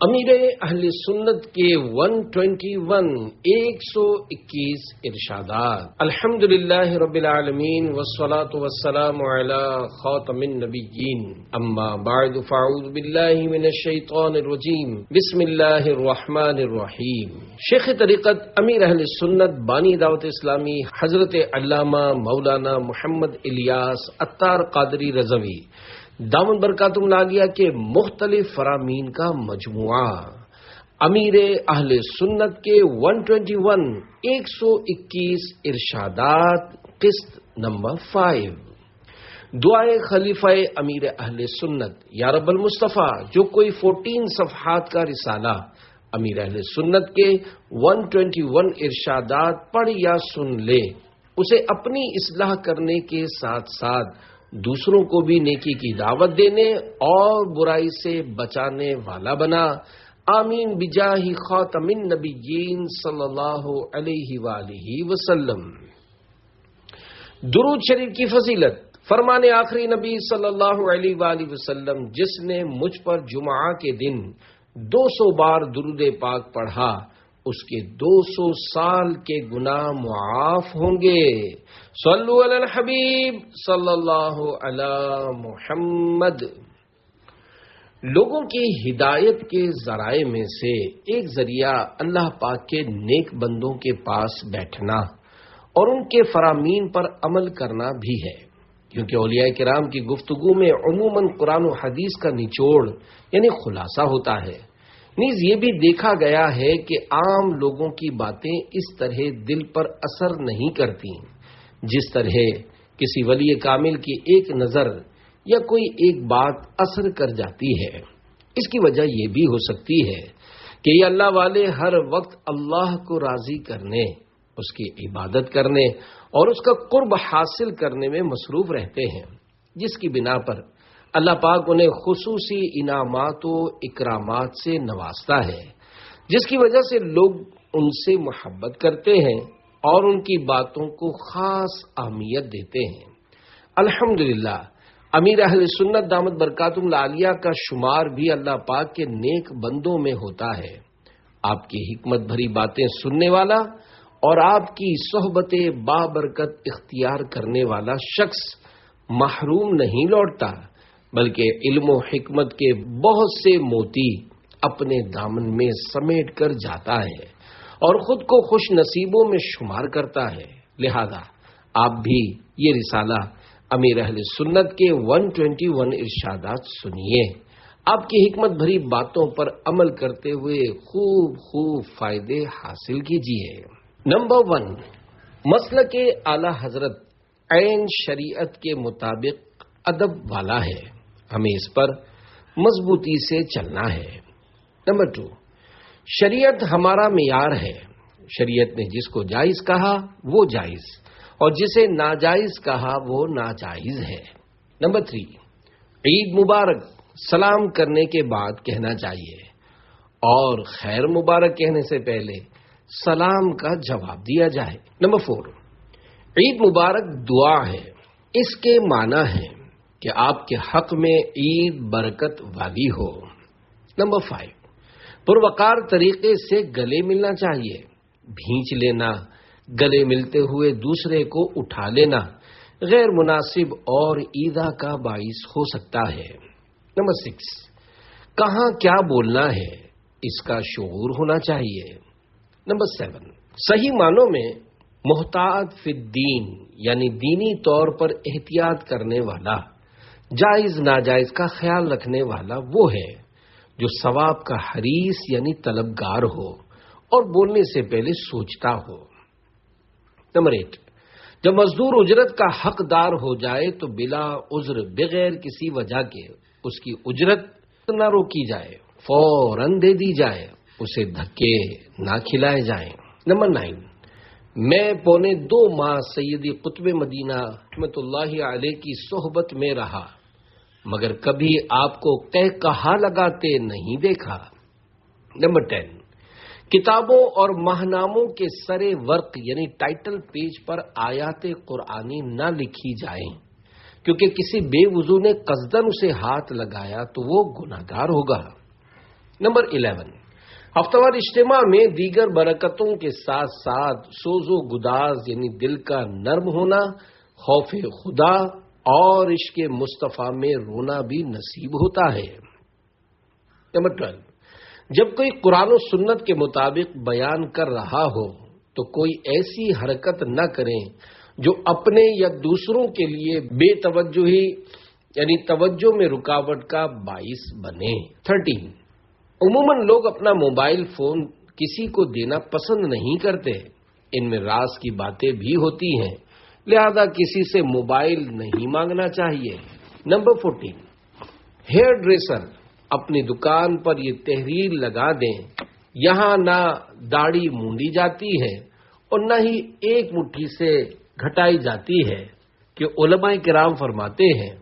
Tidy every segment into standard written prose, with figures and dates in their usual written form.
امیر اہل سنت کے 121 ارشادات۔ الحمدللہ رب العالمین والصلاة والسلام علی خاتم النبیین، اما بعد فاعوذ باللہ من الشیطان الرجیم، بسم اللہ الرحمن الرحیم۔ شیخ طریقت امیر اہل سنت بانی دعوت اسلامی حضرت علامہ مولانا محمد الیاس عطار قادری رضوی دامن برکاتہم العالیہ کے مختلف فرامین کا مجموعہ، امیر اہل سنت کے 121 ارشادات، قسط نمبر 5۔ دعائے خلیفہ امیر اہل سنت، یا رب المصطفیٰ، جو کوئی 14 صفحات کا رسالہ امیر اہل سنت کے 121 ارشادات پڑھ یا سن لے، اسے اپنی اصلاح کرنے کے ساتھ ساتھ دوسروں کو بھی نیکی کی دعوت دینے اور برائی سے بچانے والا بنا۔ آمین بجاہ خاتم النبیین صلی اللہ علیہ وآلہ وسلم۔ درود شریف کی فضیلت۔ فرمان آخری نبی صلی اللہ علیہ وآلہ وسلم، جس نے مجھ پر جمعہ کے دن 200 بار درود پاک پڑھا، اس کے 200 سال کے گناہ معاف ہوں گے۔ صلو علی الحبیب صلی اللہ علی محمد۔ لوگوں کی ہدایت کے ذرائع میں سے ایک ذریعہ اللہ پاک کے نیک بندوں کے پاس بیٹھنا اور ان کے فرامین پر عمل کرنا بھی ہے، کیونکہ اولیاء کرام کی گفتگو میں عموماً قرآن و حدیث کا نچوڑ یعنی خلاصہ ہوتا ہے۔ نیز یہ بھی دیکھا گیا ہے کہ عام لوگوں کی باتیں اس طرح دل پر اثر نہیں کرتی جس طرح کسی ولی کامل کی ایک نظر یا کوئی ایک بات اثر کر جاتی ہے۔ اس کی وجہ یہ بھی ہو سکتی ہے کہ یہ اللہ والے ہر وقت اللہ کو راضی کرنے، اس کی عبادت کرنے اور اس کا قرب حاصل کرنے میں مصروف رہتے ہیں، جس کی بنا پر اللہ پاک انہیں خصوصی انعامات و اکرامات سے نوازتا ہے، جس کی وجہ سے لوگ ان سے محبت کرتے ہیں اور ان کی باتوں کو خاص اہمیت دیتے ہیں۔ الحمدللہ امیر اہل سنت دامت برکاتہم العالیہ کا شمار بھی اللہ پاک کے نیک بندوں میں ہوتا ہے۔ آپ کی حکمت بھری باتیں سننے والا اور آپ کی صحبت بابرکت اختیار کرنے والا شخص محروم نہیں لوٹتا، بلکہ علم و حکمت کے بہت سے موتی اپنے دامن میں سمیٹ کر جاتا ہے اور خود کو خوش نصیبوں میں شمار کرتا ہے۔ لہذا آپ بھی یہ رسالہ امیر اہل سنت کے 121 ارشادات سنیے، آپ کی حکمت بھری باتوں پر عمل کرتے ہوئے خوب فائدے حاصل کیجیے۔ نمبر 1، مسلک اعلی حضرت عین شریعت کے مطابق ادب والا ہے، ہمیں اس پر مضبوطی سے چلنا ہے۔ نمبر 2، شریعت ہمارا معیار ہے، شریعت نے جس کو جائز کہا وہ جائز اور جسے ناجائز کہا وہ ناجائز ہے۔ نمبر 3، عید مبارک سلام کرنے کے بعد کہنا چاہیے اور خیر مبارک کہنے سے پہلے سلام کا جواب دیا جائے۔ نمبر 4، عید مبارک دعا ہے، اس کے معنی ہے کہ آپ کے حق میں عید برکت والی ہو۔ نمبر 5، پروقار طریقے سے گلے ملنا چاہیے، بھینچ لینا، گلے ملتے ہوئے دوسرے کو اٹھا لینا غیر مناسب اور ایذا کا باعث ہو سکتا ہے۔ نمبر 6، کہاں کیا بولنا ہے اس کا شعور ہونا چاہیے۔ نمبر 7، صحیح معنوں میں محتاط فی الدین یعنی دینی طور پر احتیاط کرنے والا، جائز ناجائز کا خیال رکھنے والا وہ ہے جو ثواب کا حریص یعنی طلبگار ہو اور بولنے سے پہلے سوچتا ہو۔ نمبر 8، جب مزدور اجرت کا حقدار ہو جائے تو بلا عذر بغیر کسی وجہ کے اس کی اجرت نہ روکی جائے، فوراً دے دی جائے، اسے دھکے نہ کھلائے جائیں۔ نمبر 9، میں 2.25 ماہ سیدی قطب مدینہ رحمۃ اللہ علیہ کی صحبت میں رہا، مگر کبھی آپ کو کہا لگاتے نہیں دیکھا۔ نمبر 10، کتابوں اور ماہناموں کے سرے ورق یعنی ٹائٹل پیج پر آیات قرآنی نہ لکھی جائیں، کیونکہ کسی بے وضو نے قصدن اسے ہاتھ لگایا تو وہ گناہگار ہوگا۔ نمبر 11، ہفتہ وار اجتماع میں دیگر برکتوں کے ساتھ ساتھ سوز و گداز یعنی دل کا نرم ہونا، خوف خدا اور عشق مصطفیٰ میں رونا بھی نصیب ہوتا ہے۔ نمبر 12، جب کوئی قرآن و سنت کے مطابق بیان کر رہا ہو تو کوئی ایسی حرکت نہ کریں جو اپنے یا دوسروں کے لیے بے توجہی یعنی توجہ میں رکاوٹ کا باعث بنے۔ 13، عموماً لوگ اپنا موبائل فون کسی کو دینا پسند نہیں کرتے، ان میں راز کی باتیں بھی ہوتی ہیں، لہذا کسی سے موبائل نہیں مانگنا چاہیے۔ نمبر 14، ہیئر ڈریسر اپنی دکان پر یہ تحریر لگا دیں، یہاں نہ داڑھی مونڈی جاتی ہے اور نہ ہی ایک مٹھی سے گھٹائی جاتی ہے، کہ علماء کرام فرماتے ہیں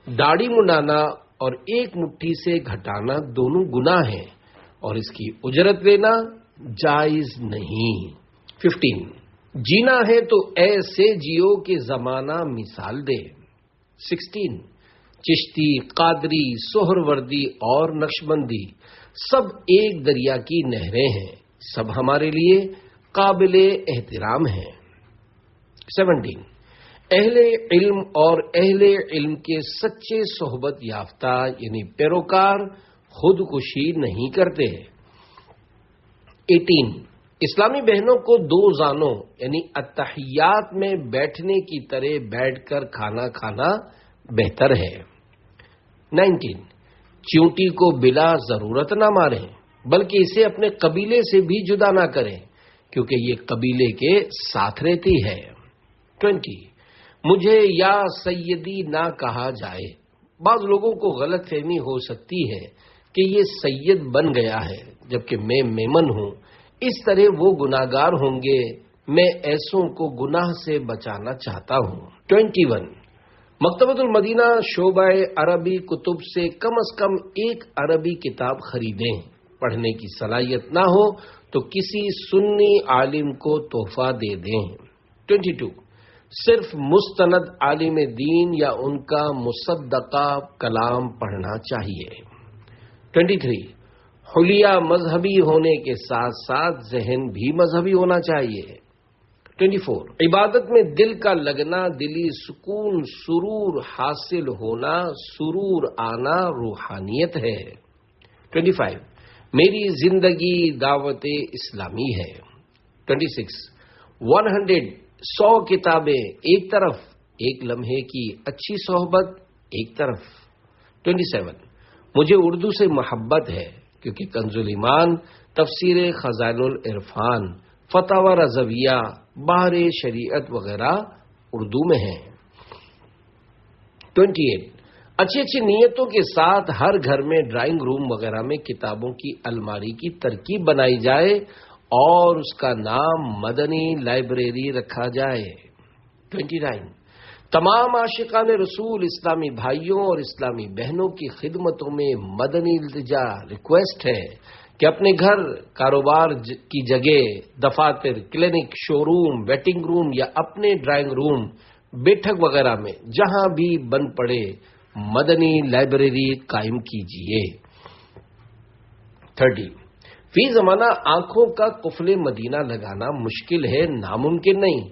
داڑھی منڈانا اور ایک مٹھی سے گھٹانا دونوں گناہ ہیں اور اس کی اجرت لینا جائز نہیں۔ 15، جینا ہے تو ایسے جیو کہ زمانہ مثال دے۔ 16، چشتی، قادری، سہروردی اور نقشبندی سب ایک دریا کی نہریں ہیں، سب ہمارے لیے قابل احترام ہیں۔ 17، اہل علم اور اہل علم کے سچے صحبت یافتہ یعنی پیروکار خودکشی نہیں کرتے۔ 18، اسلامی بہنوں کو دو زانوں یعنی اتحیات میں بیٹھنے کی طرح بیٹھ کر کھانا کھانا بہتر ہے۔ 19، چیونٹی کو بلا ضرورت نہ ماریں بلکہ اسے اپنے قبیلے سے بھی جدا نہ کریں کیونکہ یہ قبیلے کے ساتھ رہتی ہے۔ 20، مجھے یا سیدی نہ کہا جائے، بعض لوگوں کو غلط فہمی ہو سکتی ہے کہ یہ سید بن گیا ہے جبکہ میں میمن ہوں، اس طرح وہ گناہگار ہوں گے، میں ایسوں کو گناہ سے بچانا چاہتا ہوں۔ 21، مکتبۃ المدینہ شعبہ عربی کتب سے کم از کم ایک عربی کتاب خریدیں، پڑھنے کی صلاحیت نہ ہو تو کسی سنی عالم کو تحفہ دے دیں۔ 22، صرف مستند عالم دین یا ان کا مصدقہ کلام پڑھنا چاہیے۔ 23، حلیہ مذہبی ہونے کے ساتھ ساتھ ذہن بھی مذہبی ہونا چاہیے۔ 24، عبادت میں دل کا لگنا، دلی سکون، سرور حاصل ہونا، سرور آنا روحانیت ہے۔ 25، میری زندگی دعوت اسلامی ہے۔ 26، 100 کتابیں ایک طرف، ایک لمحے کی اچھی صحبت ایک طرف۔ 27، مجھے اردو سے محبت ہے کیونکہ کنز الایمان، تفسیر خزائن العرفان، فتاوی رضویہ، بحر شریعت وغیرہ اردو میں ہیں۔ 28، اچھی اچھی نیتوں کے ساتھ ہر گھر میں ڈرائنگ روم وغیرہ میں کتابوں کی الماری کی ترکیب بنائی جائے اور اس کا نام مدنی لائبریری رکھا جائے۔ 29، تمام عاشقان رسول اسلامی بھائیوں اور اسلامی بہنوں کی خدمتوں میں مدنی التجا ریکویسٹ ہے کہ اپنے گھر، کاروبار کی جگہ، دفاتر، کلینک، شو روم، ویٹنگ روم یا اپنے ڈرائنگ روم، بیٹھک وغیرہ میں جہاں بھی بن پڑے مدنی لائبریری قائم کیجیے۔ 30، فی زمانہ آنکھوں کا قفل مدینہ لگانا مشکل ہے، ناممکن نہیں،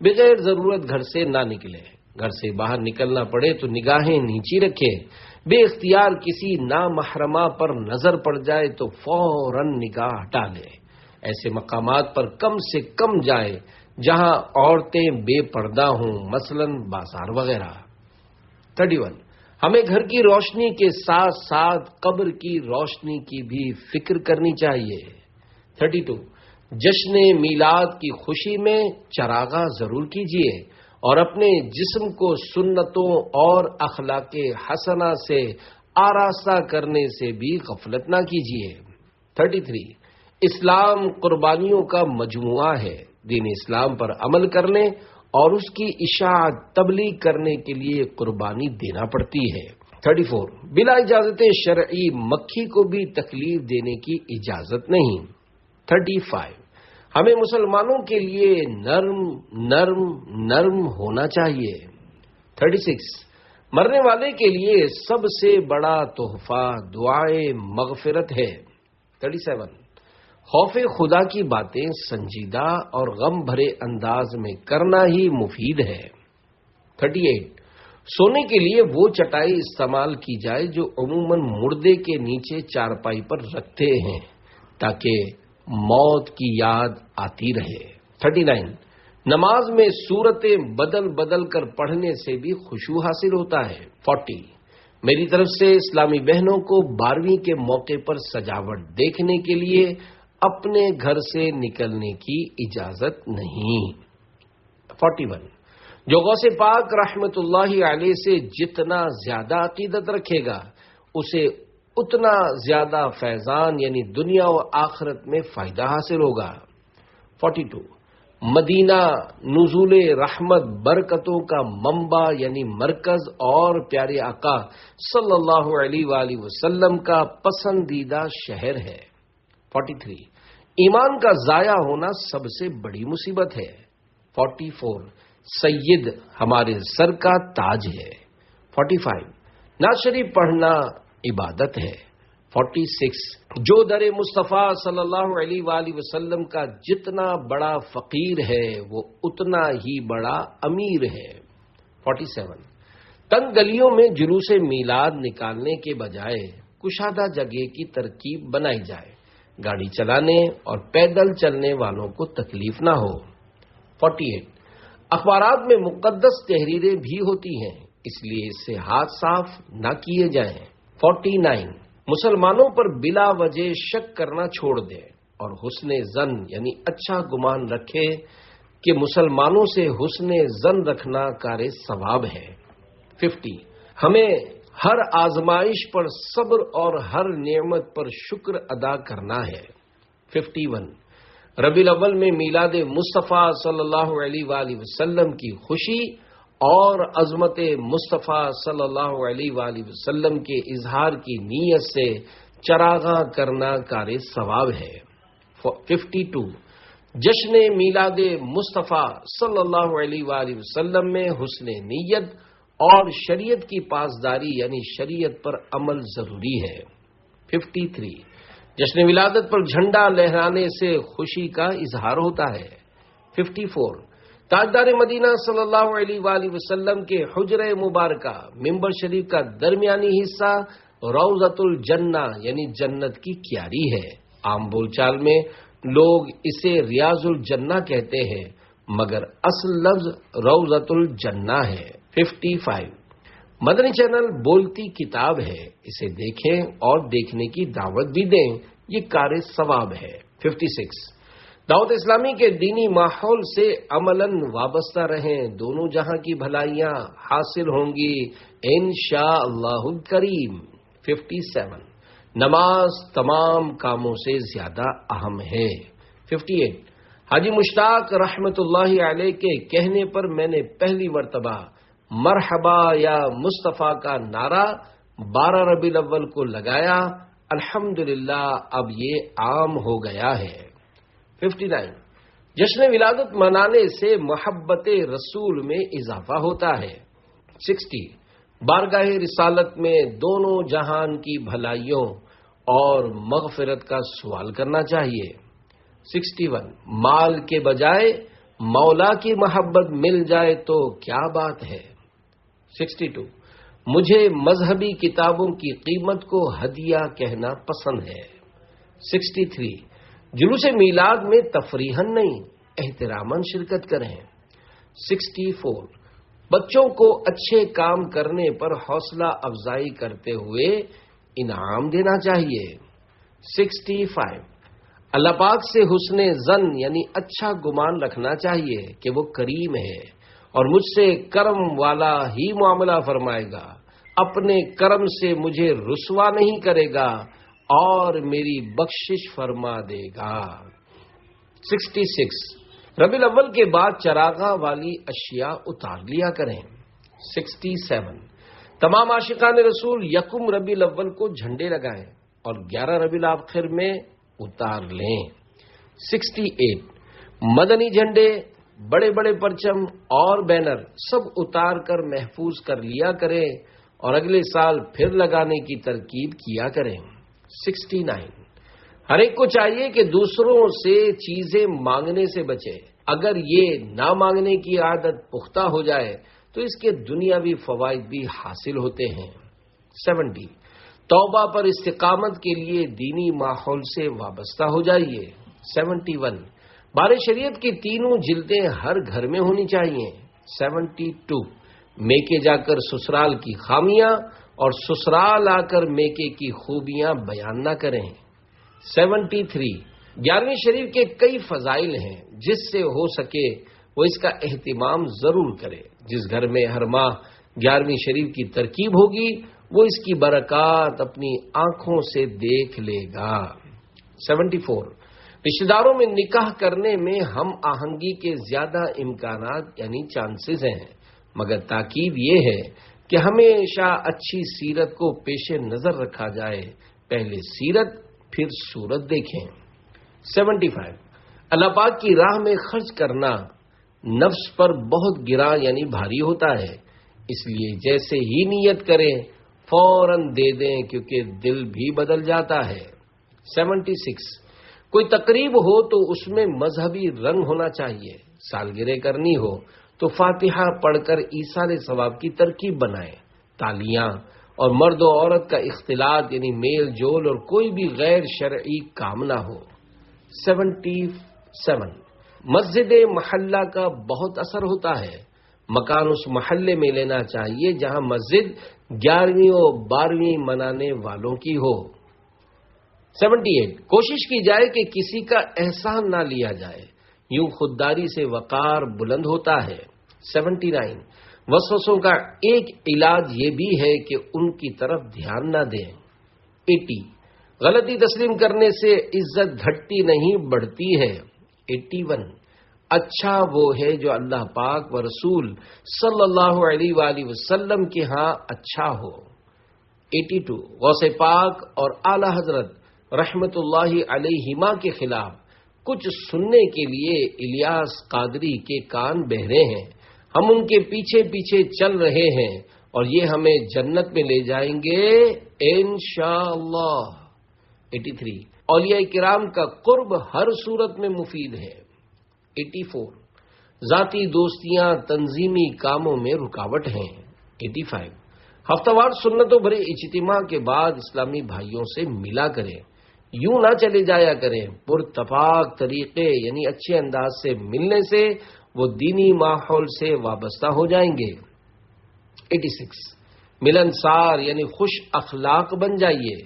بغیر ضرورت گھر سے نہ نکلے، گھر سے باہر نکلنا پڑے تو نگاہیں نیچی رکھے، بے اختیار کسی نامحرمہ پر نظر پڑ جائے تو فوراً نگاہ ہٹا لے، ایسے مقامات پر کم سے کم جائے جہاں عورتیں بے پردہ ہوں، مثلا بازار وغیرہ۔ 31، ہمیں گھر کی روشنی کے ساتھ ساتھ قبر کی روشنی کی بھی فکر کرنی چاہیے۔ 32، جشن میلاد کی خوشی میں چراغاں ضرور کیجیے اور اپنے جسم کو سنتوں اور اخلاق حسنہ سے آراستہ کرنے سے بھی غفلت نہ کیجیے۔ 33، اسلام قربانیوں کا مجموعہ ہے، دین اسلام پر عمل کرنے اور اس کی اشاعت تبلیغ کرنے کے لیے قربانی دینا پڑتی ہے۔ 34، بلا اجازت شرعی مکھی کو بھی تکلیف دینے کی اجازت نہیں۔ 35، ہمیں مسلمانوں کے لیے نرم نرم نرم ہونا چاہیے۔ 36، مرنے والے کے لیے سب سے بڑا تحفہ دعائے مغفرت ہے۔ 37 خوف خدا کی باتیں سنجیدہ اور غم بھرے انداز میں کرنا ہی مفید ہے۔ 38 سونے کے لیے وہ چٹائی استعمال کی جائے جو عموماً مردے کے نیچے چارپائی پر رکھتے ہیں تاکہ موت کی یاد آتی رہے۔ 39 نماز میں صورتیں بدل بدل کر پڑھنے سے بھی خشوع حاصل ہوتا ہے۔ 40 میری طرف سے اسلامی بہنوں کو 12ویں کے موقع پر سجاوٹ دیکھنے کے لیے اپنے گھر سے نکلنے کی اجازت نہیں۔ 41 جو غوث پاک رحمت اللہ علیہ سے جتنا زیادہ عقیدت رکھے گا اسے اتنا زیادہ فیضان یعنی دنیا و آخرت میں فائدہ حاصل ہوگا۔ 42 مدینہ نزول رحمت برکتوں کا منبع یعنی مرکز اور پیارے آقا صلی اللہ علیہ وآلہ وسلم کا پسندیدہ شہر ہے۔ 43 ایمان کا ضائع ہونا سب سے بڑی مصیبت ہے۔ 44 سید ہمارے سر کا تاج ہے۔ 45 نعت شریف پڑھنا عبادت ہے۔ 46 جو در مصطفیٰ صلی اللہ علیہ وآلہ وسلم کا جتنا بڑا فقیر ہے وہ اتنا ہی بڑا امیر ہے۔ 47 تنگ گلیوں میں جلوس میلاد نکالنے کے بجائے کشادہ جگہ کی ترکیب بنائی جائے، گاڑی چلانے اور پیدل چلنے والوں کو تکلیف نہ ہو۔ 48 اخبارات میں مقدس تحریریں بھی ہوتی ہیں، اس لیے اس سے ہاتھ صاف نہ کیے جائیں۔ 49 مسلمانوں پر بلا وجہ شک کرنا چھوڑ دیں اور حسن ظن یعنی اچھا گمان رکھے کہ مسلمانوں سے حسن ظن رکھنا کار ثواب ہے۔ 50 ہمیں ہر آزمائش پر صبر اور ہر نعمت پر شکر ادا کرنا ہے۔ 51 ربیع الاول میں میلاد مصطفیٰ صلی اللہ علیہ وآلہ وسلم کی خوشی اور عظمت مصطفیٰ صلی اللہ علیہ وآلہ وسلم کے اظہار کی نیت سے چراغاں کرنا کار ثواب ہے۔ 52 جشن میلاد مصطفیٰ صلی اللہ علیہ وآلہ وسلم میں حسن نیت اور شریعت کی پاسداری یعنی شریعت پر عمل ضروری ہے۔ 53 جشن ولادت پر جھنڈا لہرانے سے خوشی کا اظہار ہوتا ہے۔ 54 تاجدار مدینہ صلی اللہ علیہ وآلہ وسلم کے حجرہ مبارکہ ممبر شریف کا درمیانی حصہ روضۃ الجنہ یعنی جنت کی کیاری ہے۔ عام بول چال میں لوگ اسے ریاض الجنہ کہتے ہیں مگر اصل لفظ روضۃ الجنہ ہے۔ 55 مدنی چینل بولتی کتاب ہے، اسے دیکھیں اور دیکھنے کی دعوت بھی دیں، یہ کار ثواب ہے۔ 56 دعوت اسلامی کے دینی ماحول سے عملاً وابستہ رہیں، دونوں جہاں کی بھلائیاں حاصل ہوں گی انشاءاللہ الکریم۔ 57 نماز تمام کاموں سے زیادہ اہم ہے۔ 58 حاجی مشتاق رحمت اللہ علیہ کے کہنے پر میں نے پہلی مرتبہ مرحبا یا مصطفیٰ کا نعرہ 12 ربیع الاول کو لگایا، الحمدللہ اب یہ عام ہو گیا ہے۔ 59 جشن ولادت منانے سے محبت رسول میں اضافہ ہوتا ہے۔ 60 بارگاہ رسالت میں دونوں جہان کی بھلائیوں اور مغفرت کا سوال کرنا چاہیے۔ 61 مال کے بجائے مولا کی محبت مل جائے تو کیا بات ہے۔ 62 مجھے مذہبی کتابوں کی قیمت کو ہدیہ کہنا پسند ہے۔ 63 جلوس میلاد میں تفریحاً نہیں احتراماً شرکت کریں۔ 64 بچوں کو اچھے کام کرنے پر حوصلہ افزائی کرتے ہوئے انعام دینا چاہیے۔ 65 اللہ پاک سے حسن ظن یعنی اچھا گمان رکھنا چاہیے کہ وہ کریم ہے اور مجھ سے کرم والا ہی معاملہ فرمائے گا، اپنے کرم سے مجھے رسوا نہیں کرے گا اور میری بخشش فرما دے گا۔ 66 ربیع الاول کے بعد چراغاں والی اشیاء اتار لیا کریں۔ 67 تمام عاشقان رسول یکم ربیع الاول کو جھنڈے لگائیں اور 11 ربیع الاخر میں اتار لیں۔ 68 مدنی جھنڈے، بڑے بڑے پرچم اور بینر سب اتار کر محفوظ کر لیا کریں اور اگلے سال پھر لگانے کی ترکیب کیا کریں۔ 69 ہر ایک کو چاہیے کہ دوسروں سے چیزیں مانگنے سے بچے. اگر یہ نہ مانگنے کی عادت پختہ ہو جائے تو اس کے دنیاوی فوائد بھی حاصل ہوتے ہیں. 70. توبہ پر استقامت کے لیے دینی ماحول سے وابستہ ہو جائیے. 71. بار شریعت کی تینوں جلدیں ہر گھر میں ہونی چاہیے. 72. میکے جا کر سسرال کی خامیاں اور سسرال آ کر میکے کی خوبیاں بیان نہ کریں. 73. 11ویں شریف کے کئی فضائل ہیں، جس سے ہو سکے وہ اس کا اہتمام ضرور کرے. جس گھر میں ہر ماہ 11ویں شریف کی ترکیب ہوگی وہ اس کی برکات اپنی آنکھوں سے دیکھ لے گا. 74. رشتہ داروں میں نکاح کرنے میں ہم آہنگی کے زیادہ امکانات یعنی چانسز ہیں، مگر تاکید یہ ہے کہ ہمیشہ اچھی سیرت کو پیش نظر رکھا جائے. پہلے سیرت پھر صورت دیکھیں. 75. اللہ پاک کی راہ میں خرچ کرنا نفس پر بہت گراں یعنی بھاری ہوتا ہے، اس لیے جیسے ہی نیت کریں فوراً دے دیں کیونکہ دل بھی بدل جاتا ہے. 76. کوئی تقریب ہو تو اس میں مذہبی رنگ ہونا چاہیے. سالگرہ کرنی ہو تو فاتحہ پڑھ کر ایصال ثواب کی ترکیب بنائیں. تالیاں اور مرد و عورت کا اختلاط یعنی میل جول اور کوئی بھی غیر شرعی کام نہ ہو. 77. مسجد محلہ کا بہت اثر ہوتا ہے. مکان اس محلے میں لینا چاہیے جہاں مسجد 11ویں اور 12ویں منانے والوں کی ہو. 78. کوشش کی جائے کہ کسی کا احسان نہ لیا جائے، یوں خودداری سے وقار بلند ہوتا ہے. 79. وسوسوں کا ایک علاج یہ بھی ہے کہ ان کی طرف دھیان نہ دیں. 80. غلطی تسلیم کرنے سے عزت گھٹتی نہیں بڑھتی ہے. 81. اچھا وہ ہے جو اللہ پاک و رسول صلی اللہ علیہ وآلہ وسلم کے ہاں اچھا ہو. 82. غوث پاک اور اعلی حضرت رحمت اللہ علیہما کے خلاف کچھ سننے کے لیے الیاس قادری کے کان بہرے ہیں، ہم ان کے پیچھے پیچھے چل رہے ہیں اور یہ ہمیں جنت میں لے جائیں گے انشاءاللہ. 83. اولیاء کرام کا قرب ہر صورت میں مفید ہے. 84. ذاتی دوستیاں تنظیمی کاموں میں رکاوٹ ہیں. 85. ہفتہ وار سنتوں بھرے اجتماع کے بعد اسلامی بھائیوں سے ملا کریں، یوں نہ چلے جایا کریں. پرتفاق طریقے یعنی اچھے انداز سے ملنے سے وہ دینی ماحول سے وابستہ ہو جائیں گے. 86. ملنسار یعنی خوش اخلاق بن جائیے.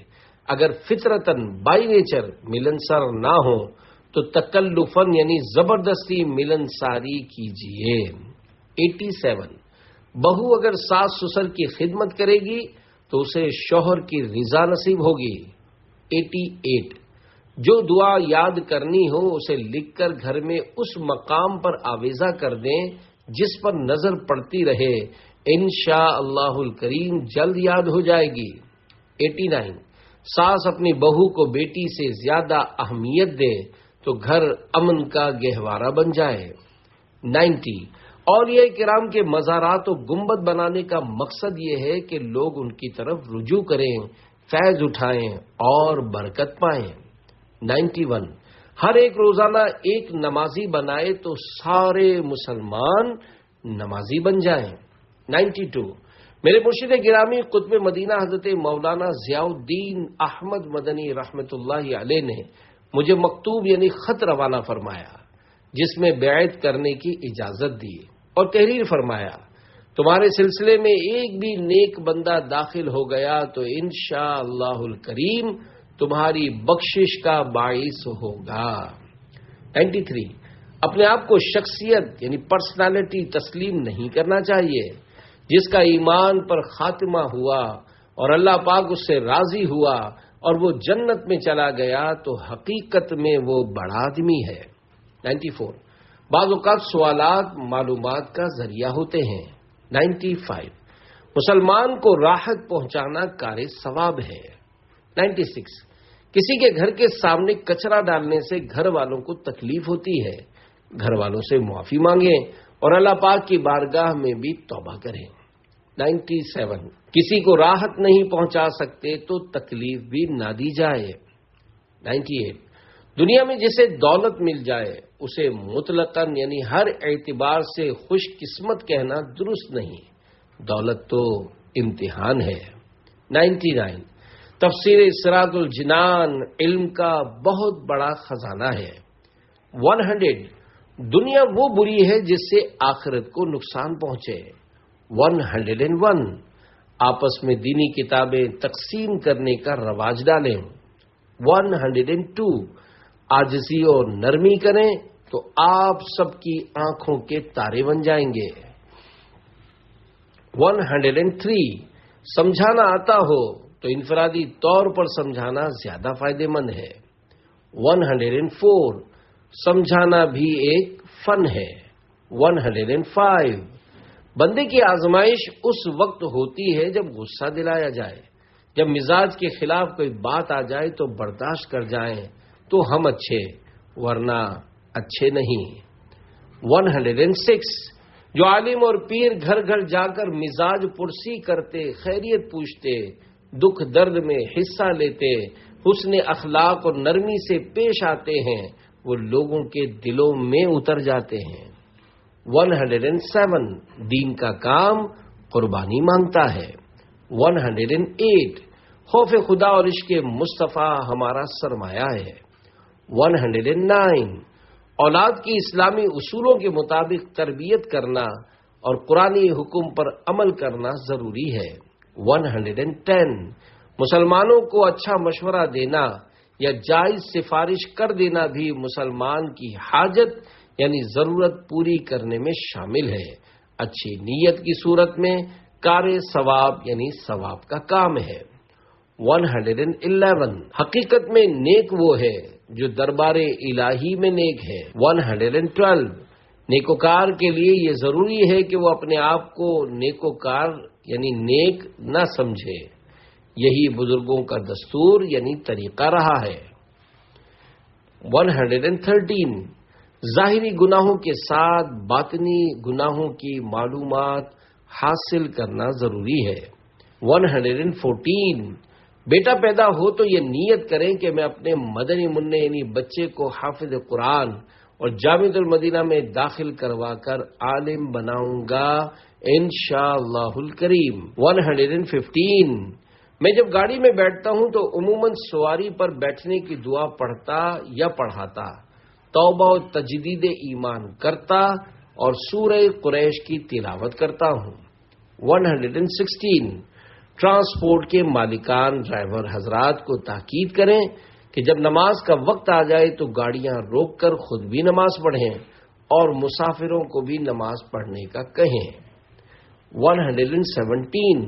اگر فطرتاً بائی نیچر ملنسار نہ ہو تو تکلفاً یعنی زبردستی ملنساری کیجیے. 87. بہو اگر ساس سسر کی خدمت کرے گی تو اسے شوہر کی رضا نصیب ہوگی. 88. جو دعا یاد کرنی ہو اسے لکھ کر گھر میں اس مقام پر آویزہ کر دیں جس پر نظر پڑتی رہے، انشاءاللہ الکریم جلد یاد ہو جائے گی. 89. ساس اپنی بہو کو بیٹی سے زیادہ اہمیت دے تو گھر امن کا گہوارہ بن جائے. 90. اولیاء کرام کے مزارات و گنبد بنانے کا مقصد یہ ہے کہ لوگ ان کی طرف رجوع کریں، فیض اٹھائیں اور برکت پائیں. 91. ہر ایک روزانہ ایک نمازی بنائے تو سارے مسلمان نمازی بن جائیں. 92. میرے مرشد گرامی قطب مدینہ حضرت مولانا ضیاء الدین احمد مدنی رحمت اللہ علیہ نے مجھے مکتوب یعنی خط روانہ فرمایا جس میں بیعت کرنے کی اجازت دی اور تحریر فرمایا، تمہارے سلسلے میں ایک بھی نیک بندہ داخل ہو گیا تو انشاءاللہ الکریم تمہاری بخشش کا باعث ہوگا. 93. اپنے آپ کو شخصیت یعنی پرسنالٹی تسلیم نہیں کرنا چاہیے. جس کا ایمان پر خاتمہ ہوا اور اللہ پاک اس سے راضی ہوا اور وہ جنت میں چلا گیا تو حقیقت میں وہ بڑا آدمی ہے. 94. بعض اوقات سوالات معلومات کا ذریعہ ہوتے ہیں. 95. مسلمان کو راحت پہنچانا کار ثواب ہے. 96. کسی کے گھر کے سامنے کچرا ڈالنے سے گھر والوں کو تکلیف ہوتی ہے، گھر والوں سے معافی مانگیں اور اللہ پاک کی بارگاہ میں بھی توبہ کریں. 97. کسی کو راحت نہیں پہنچا سکتے تو تکلیف بھی نہ دی جائے. 98 دنیا میں جسے دولت مل جائے اسے مطلقاً یعنی ہر اعتبار سے خوش قسمت کہنا درست نہیں، دولت تو امتحان ہے۔ 99 تفسیر صراط الجنان علم کا بہت بڑا خزانہ ہے۔ 100 دنیا وہ بری ہے جس سے آخرت کو نقصان پہنچے۔ 101 آپس میں دینی کتابیں تقسیم کرنے کا رواج ڈالیں۔ 102 عاجزی اور نرمی کریں تو آپ سب کی آنکھوں کے تارے بن جائیں گے۔ 103 سمجھانا آتا ہو تو انفرادی طور پر سمجھانا زیادہ فائدہ مند ہے۔ 104 سمجھانا بھی ایک فن ہے۔ 105 بندے کی آزمائش اس وقت ہوتی ہے جب غصہ دلایا جائے، جب مزاج کے خلاف کوئی بات آ جائے تو برداشت کر جائیں تو ہم اچھے، ورنہ اچھے نہیں۔ 106 جو عالم اور پیر گھر گھر جا کر مزاج پرسی کرتے، خیریت پوچھتے، دکھ درد میں حصہ لیتے، حسن اخلاق اور نرمی سے پیش آتے ہیں، وہ لوگوں کے دلوں میں اتر جاتے ہیں۔ 107 دین کا کام قربانی مانگتا ہے۔ 108 خوف خدا اور عشق مصطفیٰ ہمارا سرمایہ ہے۔ 109 اولاد کی اسلامی اصولوں کے مطابق تربیت کرنا اور قرآنی حکم پر عمل کرنا ضروری ہے۔ 110 مسلمانوں کو اچھا مشورہ دینا یا جائز سفارش کر دینا بھی مسلمان کی حاجت یعنی ضرورت پوری کرنے میں شامل ہے، اچھی نیت کی صورت میں کار ثواب یعنی ثواب کا کام ہے۔ 111 حقیقت میں نیک وہ ہے جو دربار الہی میں نیک ہے۔ 112 نیکوکار کے لیے یہ ضروری ہے کہ وہ اپنے آپ کو نیکوکار یعنی نیک نہ سمجھے، یہی بزرگوں کا دستور یعنی طریقہ رہا ہے۔ 113 ظاہری گناہوں کے ساتھ باطنی گناہوں کی معلومات حاصل کرنا ضروری ہے۔ 114 بیٹا پیدا ہو تو یہ نیت کریں کہ میں اپنے مدنی منع یعنی بچے کو حافظ قرآن اور جامعۃ المدینہ میں داخل کروا کر عالم بناؤں گا انشاءاللہ الکریم۔ 115 میں جب گاڑی میں بیٹھتا ہوں تو عموماً سواری پر بیٹھنے کی دعا پڑھتا یا پڑھاتا، توبہ و تجدید ایمان کرتا اور سورہ قریش کی تلاوت کرتا ہوں۔ 116 ٹرانسپورٹ کے مالکان ڈرائیور حضرات کو تاکید کریں کہ جب نماز کا وقت آ جائے تو گاڑیاں روک کر خود بھی نماز پڑھیں اور مسافروں کو بھی نماز پڑھنے کا کہیں۔ 117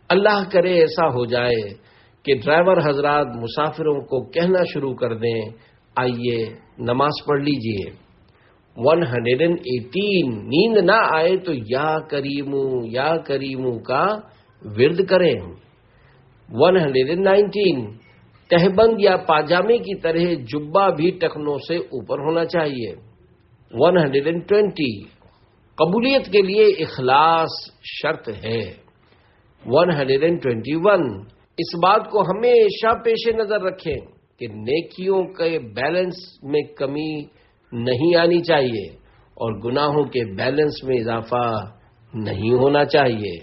اللہ کرے ایسا ہو جائے کہ ڈرائیور حضرات مسافروں کو کہنا شروع کر دیں آئیے نماز پڑھ لیجئے۔ 118 نیند نہ آئے تو یا کریمو کا ورد کریں۔ 119 تہبند یا پاجامے کی طرح جبہ بھی ٹخنوں سے اوپر ہونا چاہیے۔ 120 قبولیت کے لیے اخلاص شرط ہے۔ 121 اس بات کو ہمیشہ پیش نظر رکھیں کہ نیکیوں کے بیلنس میں کمی نہیں آنی چاہیے اور گناہوں کے بیلنس میں اضافہ نہیں ہونا چاہیے۔